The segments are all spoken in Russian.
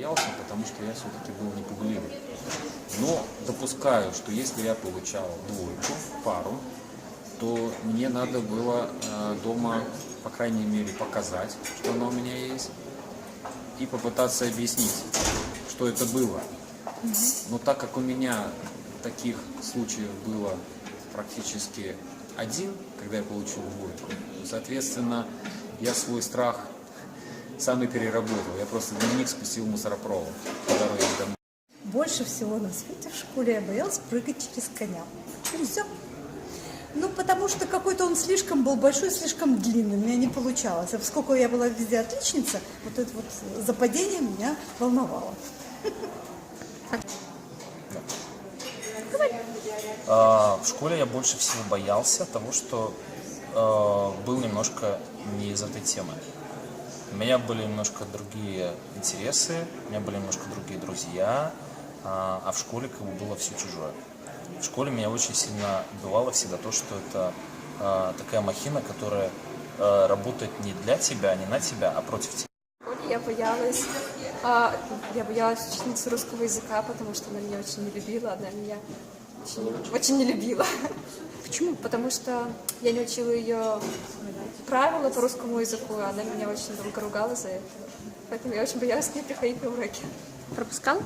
боялся, потому что я все-таки был непугливый. Но допускаю, что если я получал двойку, пару, то мне надо было дома, по крайней мере, показать, что она у меня есть, и попытаться объяснить, что это было. Но так как у меня таких случаев было практически один, когда я получил двойку, соответственно, я свой страх сам и переработал. Я просто дневник спустил в мусоропровод по дороге домой. Больше всего на свете в школе я боялась прыгать через коня. И все. Ну, потому что какой-то он слишком был большой, слишком длинный. У меня не получалось. А поскольку я была везде отличница, вот это вот западение меня волновало. В школе я больше всего боялся того, что был немножко не из этой темы. У меня были немножко другие интересы, у меня были немножко другие друзья, а в школе как бы было все чужое. В школе меня очень сильно убивало всегда то, что это такая махина, которая работает не для тебя, не на тебя, а против тебя. Я боялась учительницу русского языка, потому что она меня очень не любила, она меня очень не любила. Почему? Потому что я не учила ее правила по русскому языку, она меня очень долго ругала за это. Поэтому я очень боялась к ней приходить на уроки. Пропускал?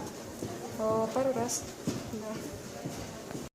Пару раз.